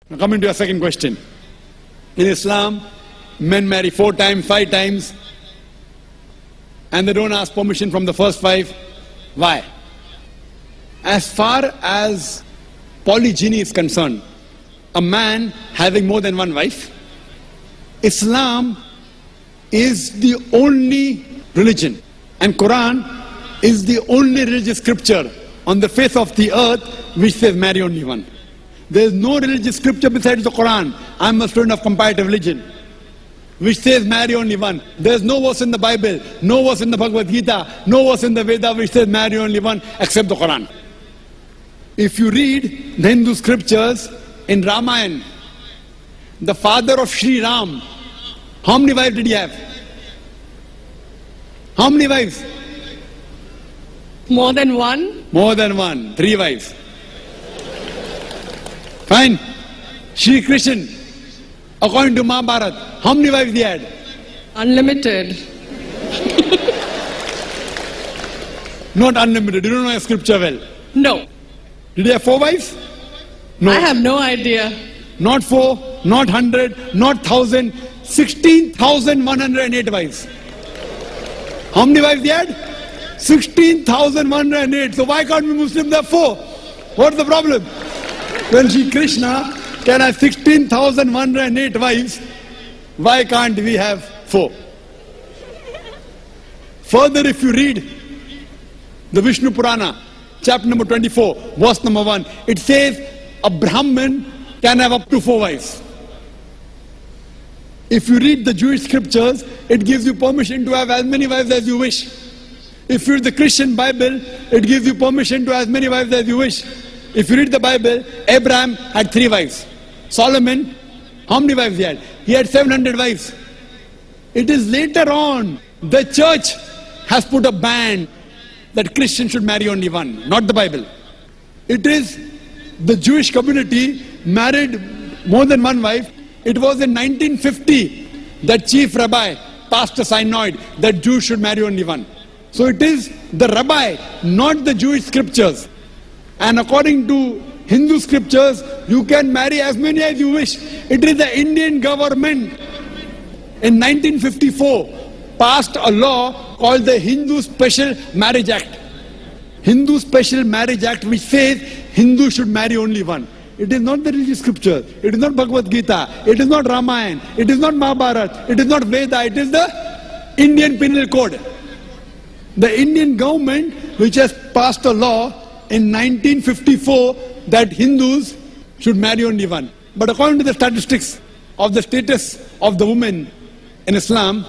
Now coming to your second question. In Islam, men marry 4 times, 5 times, and they don't ask permission from the first 5. Why? As far as polygyny is concerned, a man having more than one wife, Islam is the only religion, and Quran is the only religious scripture on the face of the earth which says marry only one. There is no religious scripture besides the Quran. I am a student of comparative religion, which says marry only one. There is no verse in the Bible, no verse in the Bhagavad Gita, no verse in the Veda which says marry only one except the Quran. If you read the Hindu scriptures in Ramayana, the father of Sri Ram, how many wives did he have? How many wives? More than one? More than one. 3 wives. Fine. Shri Krishna, according to Mahabharata, how many wives he had? Unlimited. Not unlimited. You don't know your scripture well. No. Did he have 4 wives? No. I have no idea. Not 4, not 100, not 1,000, 16,108 wives. How many wives he had? 16,108. So why can't we Muslims have 4? What's the problem? When Shri Krishna can have 16,108 wives, why can't we have 4? Further, if you read the Vishnu Purana, chapter number 24, verse number 1, it says a Brahmin can have up to 4 wives. If you read the Jewish scriptures, it gives you permission to have as many wives as you wish. If you read the Christian Bible, it gives you permission to have as many wives as you wish. If you read the Bible, Abraham had 3 wives. Solomon, how many wives he had? He had 700 wives. It is later on, the church has put a ban that Christians should marry only one, not the Bible. It is the Jewish community married more than one wife. It was in 1950 that chief rabbi passed a synod that Jews should marry only one. So it is the rabbi, not the Jewish scriptures. And according to Hindu scriptures, you can marry as many as you wish. It is the Indian government in 1954 passed a law called the Hindu Special Marriage Act. Hindu Special Marriage Act, which says Hindus should marry only one. It is not the religious scripture. It is not Bhagavad Gita. It is not Ramayana. It is not Mahabharata. It is not Veda. It is the Indian Penal Code. The Indian government, which has passed a law in 1954 that Hindus should marry only one. But according to the statistics of the status of the women in Islam,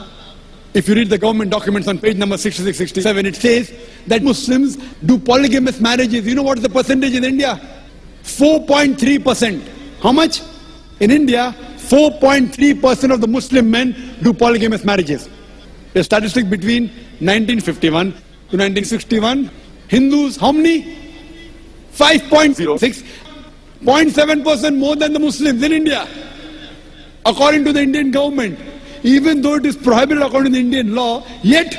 if you read the government documents on page number 66-67, it says that Muslims do polygamous marriages. You know what is the percentage in India? 4.3%. How much? In India, 4.3% of the Muslim men do polygamous marriages. A statistic between 1951 to 1961. Hindus, how many? 5.06. 0.7% more than the Muslims in India, according to the Indian government. Even though it is prohibited according to the Indian law, yet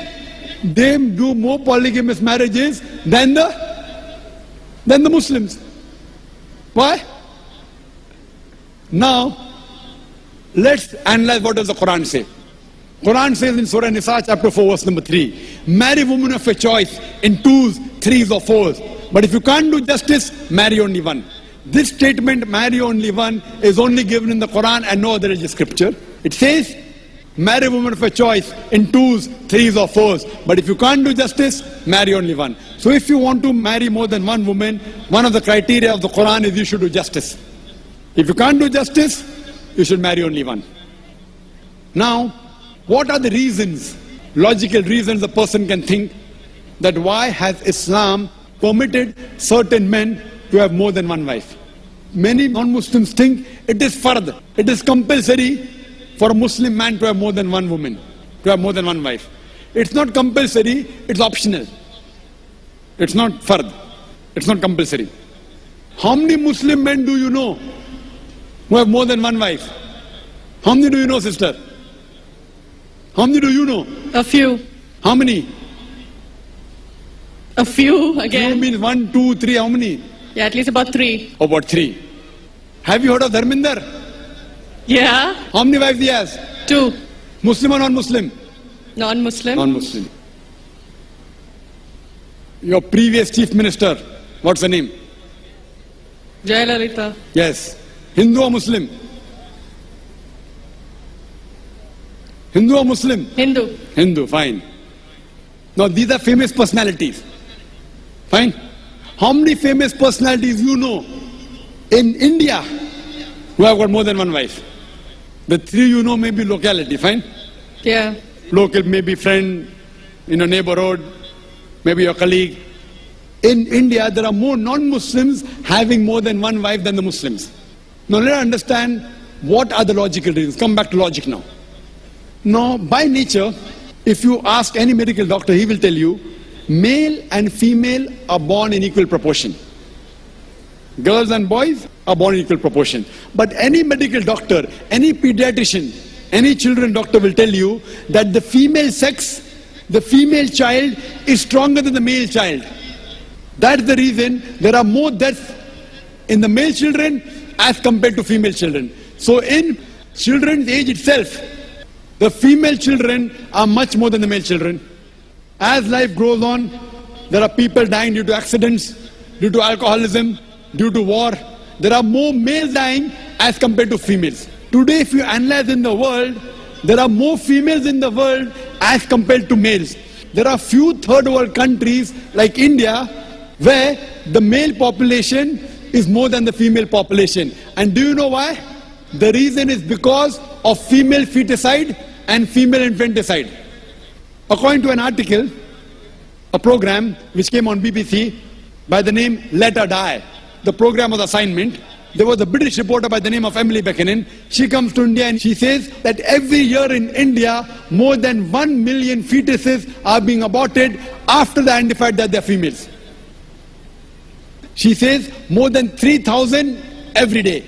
they do more polygamous marriages than the Muslims. Why? Now, let's analyze what does the Quran say. Quran says in Surah Nisa chapter 4 verse number 3, marry women of your choice in 2s, 3s or 4s. But if you can't do justice, marry only one. This statement, marry only one, is only given in the Quran and no other religious scripture. It says, marry women of your choice in 2s, 3s or 4s. But if you can't do justice, marry only one. So if you want to marry more than one woman, one of the criteria of the Quran is you should do justice. If you can't do justice, you should marry only one. Now, what are the reasons, logical reasons a person can think that why has Islam permitted certain men to have more than one wife? Many non-Muslims think it is fard, it is compulsory for a Muslim man to have more than one woman, to have more than one wife. It's not compulsory, it's optional. It's not fard, it's not compulsory. How many Muslim men do you know who have more than one wife? How many do you know, sister? How many do you know? A few. How many? A few again. Few means 1, 2, 3, how many? Yeah, at least about 3. About 3. Have you heard of Dharminder? Yeah. How many wives he has? 2. Muslim or non-Muslim? Non-Muslim. Non-Muslim. Your previous chief minister, what's her name? Jayalalitha. Yes. Hindu or Muslim? Hindu or Muslim? Hindu. Hindu, fine. Now these are famous personalities. Fine. How many famous personalities you know in India who have got more than one wife? The 3 you know may be locality, fine? Yeah. Local, maybe friend in a neighborhood, maybe your colleague. In India, there are more non-Muslims having more than one wife than the Muslims. Now let us understand what are the logical reasons. Come back to logic now. Now, by nature, if you ask any medical doctor, he will tell you, male and female are born in equal proportion. Girls and boys are born in equal proportion. But any medical doctor, any pediatrician, any children doctor will tell you that the female sex, the female child is stronger than the male child. That's the reason there are more deaths in the male children as compared to female children. So in children's age itself, the female children are much more than the male children. As life grows on, there are people dying due to accidents, due to alcoholism, due to war. There are more males dying as compared to females. Today, if you analyze in the world, there are more females in the world as compared to males. There are few third world countries like India where the male population is more than the female population. And do you know why? The reason is because of female feticide and female infanticide. According to an article, a program which came on BBC by the name Let Her Die, the program was assignment. There was a British reporter by the name of Emily Buchanan. She comes to India and she says that every year in India, more than 1 million fetuses are being aborted after they identified that they're females. She says more than 3,000 every day.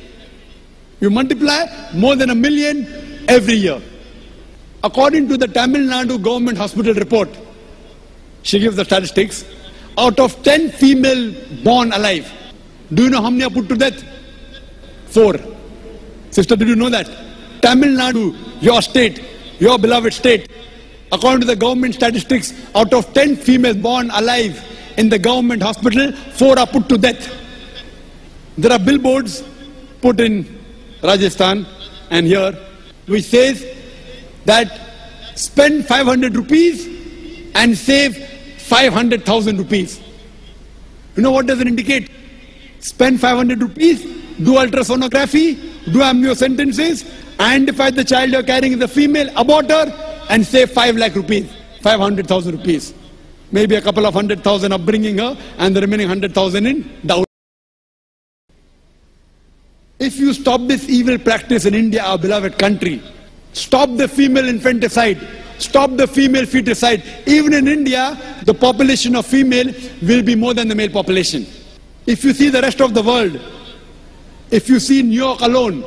You multiply, more than 1 million every year. According to the Tamil Nadu government hospital report, she gives the statistics, out of 10 female born alive, do you know how many are put to death? 4. Sister, did you know that? Tamil Nadu, your state, your beloved state, according to the government statistics, out of 10 females born alive in the government hospital, 4 are put to death. There are billboards put in Rajasthan and here, which says that spend 500 rupees and save 500,000 rupees. You know what does it indicate? Spend 500 rupees, do ultrasonography, do amniocentesis, identify the child you're carrying is a female, abort her, and save 5 lakh rupees, 500,000 rupees. Maybe a couple of 100,000 of bringing her and the remaining 100,000 in dowry. If you stop this evil practice in India, our beloved country, stop the female infanticide, stop the female feticide. Even in India, the population of female will be more than the male population. If you see the rest of the world, if you see New York alone,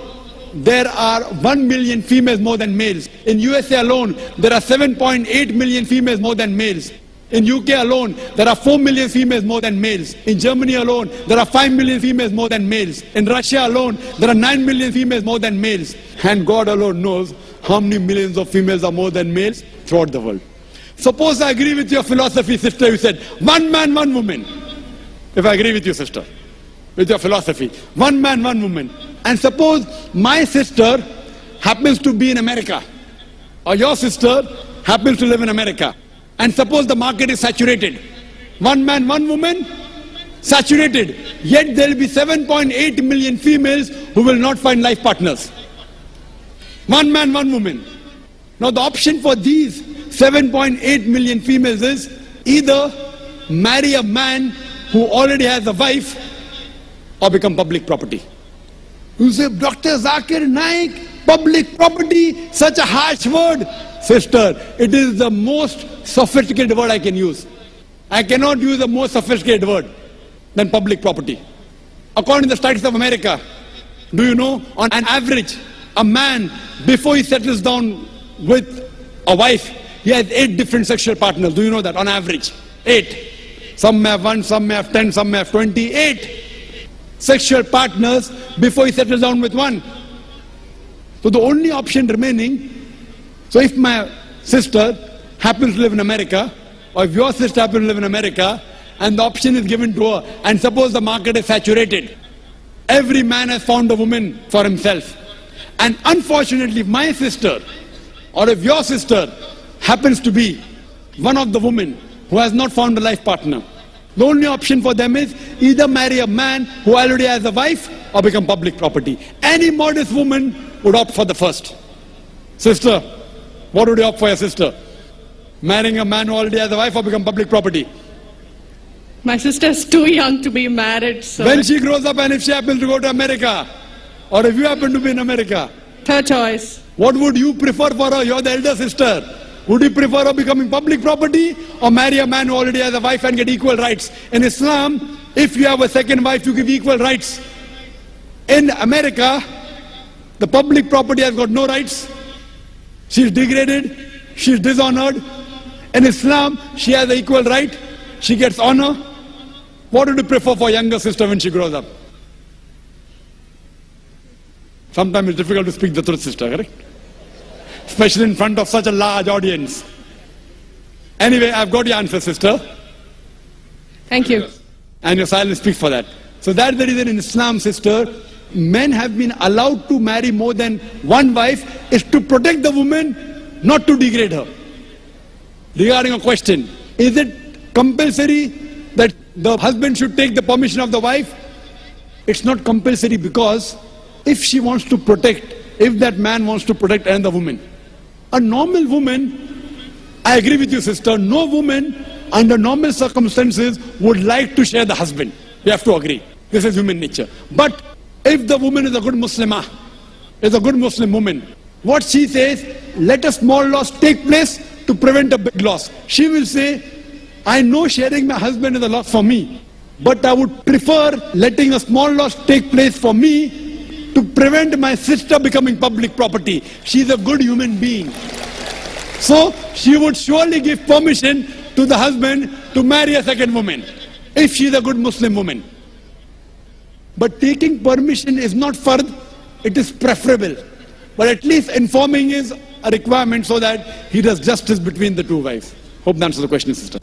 there are 1 million females more than males. In USA alone, there are 7.8 million females more than males. In UK alone, there are 4 million females more than males. In Germany alone, there are 5 million females more than males. In Russia alone, there are 9 million females more than males. And God alone knows how many millions of females are more than males throughout the world. Suppose I agree with your philosophy, sister, you said, 1 man, 1 woman. If I agree with you, sister, with your philosophy, 1 man, 1 woman. And suppose my sister happens to be in America, or your sister happens to live in America. And suppose the market is saturated. 1 man, 1 woman, saturated. Yet there will be 7.8 million females who will not find life partners. 1 man, 1 woman. Now the option for these 7.8 million females is either marry a man who already has a wife or become public property. You say, Dr. Zakir Naik, public property, such a harsh word. Sister, it is the most sophisticated word I can use. I cannot use a more sophisticated word than public property. According to the statistics of America, do you know, on an average, a man, before he settles down with a wife, he has 8 different sexual partners. Do you know that? On average, 8. Some may have 1, some may have 10, some may have 28. sexual partners before he settles down with one. So the only option remaining, so if my sister happens to live in America, or if your sister happens to live in America, and the option is given to her, and suppose the market is saturated, every man has found a woman for himself. And unfortunately, if my sister, or if your sister happens to be one of the women who has not found a life partner, the only option for them is either marry a man who already has a wife or become public property. Any modest woman would opt for the first. Sister, what would you opt for your sister? Marrying a man who already has a wife or become public property? My sister is too young to be married, so... When she grows up and if she happens to go to America, or if you happen to be in America, Third choice. what would you prefer for her? You're the elder sister. Would you prefer her becoming public property or marry a man who already has a wife and get equal rights? In Islam, if you have a second wife, you give equal rights. In America, the public property has got no rights. She's degraded. She's dishonored. In Islam, she has an equal right. She gets honor. What would you prefer for younger sister when she grows up? Sometimes it's difficult to speak the truth, sister, correct? Especially in front of such a large audience. Anyway, I've got your answer, sister. Thank you. And your silence speaks for that. So that's the reason in Islam, sister, men have been allowed to marry more than one wife is to protect the woman, not to degrade her. Regarding a question, is it compulsory that the husband should take the permission of the wife? It's not compulsory because if she wants to protect, if that man wants to protect another woman, a normal woman, I agree with you, sister, no woman under normal circumstances would like to share the husband. We have to agree. This is human nature. But if the woman is a good Muslimah, is a good Muslim woman, what she says, let a small loss take place to prevent a big loss. She will say, I know sharing my husband is a loss for me, but I would prefer letting a small loss take place for me to prevent my sister becoming public property. She's a good human being. So she would surely give permission to the husband to marry a second woman, if she's a good Muslim woman. But taking permission is not fard, it is preferable. But at least informing is a requirement so that he does justice between the two wives. Hope that answers the question, sister.